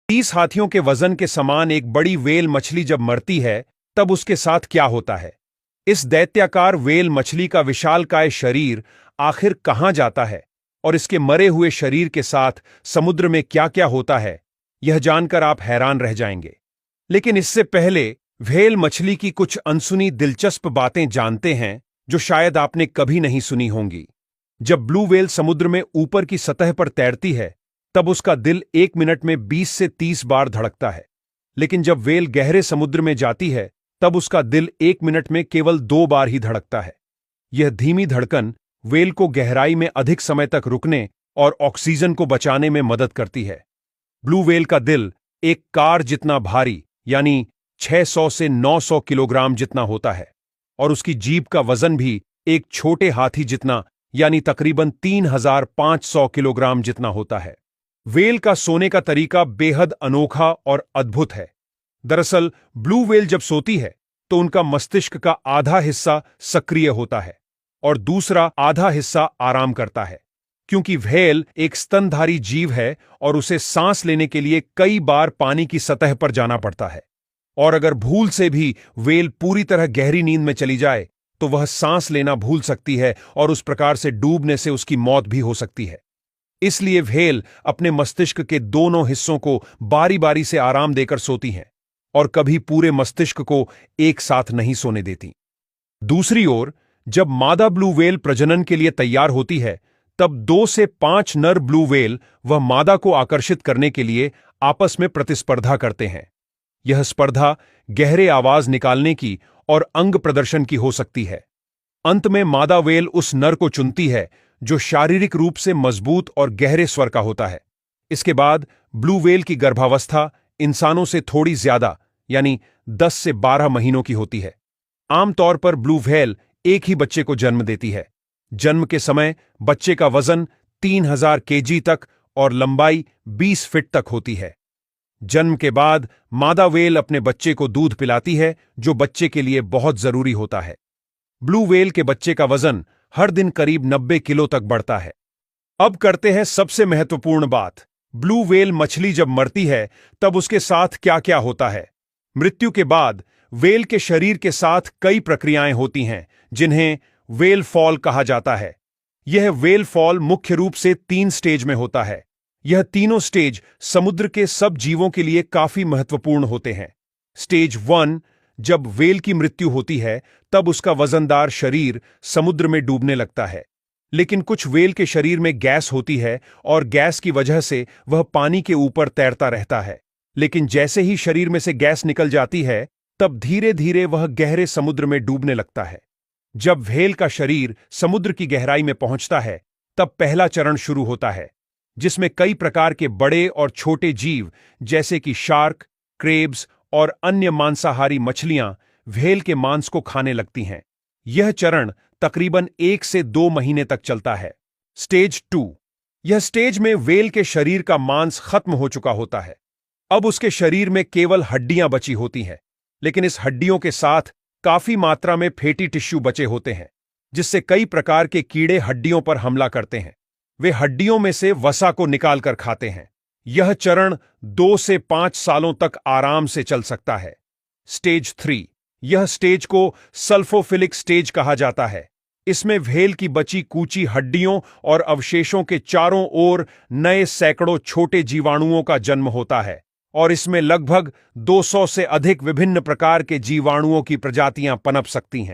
30 हाथियों के वजन के समान एक बड़ी व्हेल मछली जब मरती है तब उसके साथ क्या होता है? इस दैत्याकार व्हेल मछली का विशालकाय शरीर आखिर कहां जाता है और इसके मरे हुए शरीर के साथ समुद्र में क्या-क्या होता है, यह जानकर आप हैरान रह जाएंगे। लेकिन इससे पहले व्हेल मछली की कुछ अनसुनी दिलचस्प बातें जानते हैं जो शायद आपने कभी नहीं सुनी होंगी। जब ब्लू व्हेल समुद्र में ऊपर की सतह पर तैरती है तब उसका दिल 1 मिनट में 20 से 30 बार धड़कता है। लेकिन जब व्हेल गहरे समुद्र में जाती है तब उसका दिल 1 मिनट में केवल 2 बार ही धड़कता है। यह धीमी धड़कन व्हेल को गहराई में अधिक समय तक रुकने और ऑक्सीजन को बचाने में मदद करती है। ब्लू व्हेल का दिल एक कार जितना भारी यानी 600 से 900 किलोग्राम जितना होता है और उसकी जीभ का वजन भी एक छोटे हाथी जितना यानी तकरीबन 3500 किलोग्राम जितना होता है। व्हेल का सोने का तरीका बेहद अनोखा और अद्भुत है। दरअसल ब्लू व्हेल जब सोती है तो उनका मस्तिष्क का आधा हिस्सा सक्रिय होता है और दूसरा आधा हिस्सा आराम करता है, क्योंकि व्हेल एक स्तनधारी जीव है और उसे सांस लेने के लिए कई बार पानी की सतह पर जाना पड़ता है। और अगर भूल से भी व्हेल पूरी तरह गहरी नींद में चली जाए तो वह सांस लेना भूल सकती है और उस प्रकार से डूबने से उसकी मौत भी हो सकती है। इसलिए व्हेल अपने मस्तिष्क के दोनों हिस्सों को बारी बारी से आराम देकर सोती हैं और कभी पूरे मस्तिष्क को एक साथ नहीं सोने देती। दूसरी ओर जब मादा ब्लू व्हेल प्रजनन के लिए तैयार होती है तब 2 से 5 नर ब्लू व्हेल वह मादा को आकर्षित करने के लिए आपस में प्रतिस्पर्धा करते हैं। यह स्पर्धा गहरे आवाज निकालने की और अंग प्रदर्शन की हो सकती है। अंत में मादा व्हेल उस नर को चुनती है जो शारीरिक रूप से मजबूत और गहरे स्वर का होता है। इसके बाद ब्लू व्हेल की गर्भावस्था इंसानों से थोड़ी ज्यादा यानी 10 से 12 महीनों की होती है। आमतौर पर ब्लू व्हेल एक ही बच्चे को जन्म देती है। जन्म के समय बच्चे का वजन 3000 केजी तक और लंबाई 20 फीट तक होती है। जन्म के बाद मादा व्हेल अपने बच्चे को दूध पिलाती है जो बच्चे के लिए बहुत जरूरी होता है। ब्लू व्हेल के बच्चे का वजन हर दिन करीब 90 किलो तक बढ़ता है। अब करते हैं सबसे महत्वपूर्ण बात। ब्लू व्हेल मछली जब मरती है तब उसके साथ क्या-क्या होता है। मृत्यु के बाद व्हेल के शरीर के साथ कई प्रक्रियाएं होती हैं जिन्हें व्हेल फॉल कहा जाता है। यह व्हेल फॉल मुख्य रूप से 3 स्टेज में होता है। यह तीनों स्टेज समुद्र के सब जीवों के लिए काफी महत्वपूर्ण होते हैं। स्टेज 1 जब व्हेल की मृत्यु होती है तब उसका वजनदार शरीर समुद्र में डूबने लगता है। लेकिन कुछ व्हेल के शरीर में गैस होती है और गैस की वजह से वह पानी के ऊपर तैरता रहता है। लेकिन जैसे ही शरीर में से गैस निकल जाती है तब धीरे धीरे वह गहरे समुद्र में डूबने लगता है। जब व्हेल का शरीर समुद्र की गहराई में पहुंचता है तब पहला चरण शुरू होता है जिसमें कई प्रकार के बड़े और छोटे जीव जैसे कि शार्क, क्रेब्स और अन्य मांसाहारी मछलियां व्हेल के मांस को खाने लगती हैं। यह चरण तकरीबन 1 से 2 महीने तक चलता है। स्टेज 2 यह स्टेज में व्हेल के शरीर का मांस खत्म हो चुका होता है। अब उसके शरीर में केवल हड्डियां बची होती हैं, लेकिन इस हड्डियों के साथ काफी मात्रा में फैटी टिश्यू बचे होते हैं जिससे कई प्रकार के कीड़े हड्डियों पर हमला करते हैं। वे हड्डियों में से वसा को निकाल कर खाते हैं। यह चरण 2 से 5 सालों तक आराम से चल सकता है। स्टेज 3 यह स्टेज को सल्फोफिलिक स्टेज कहा जाता है। इसमें व्हेल की बची कूची हड्डियों और अवशेषों के चारों ओर नए सैकड़ों छोटे जीवाणुओं का जन्म होता है और इसमें लगभग 200 से अधिक विभिन्न प्रकार के जीवाणुओं की प्रजातियां पनप सकती हैं।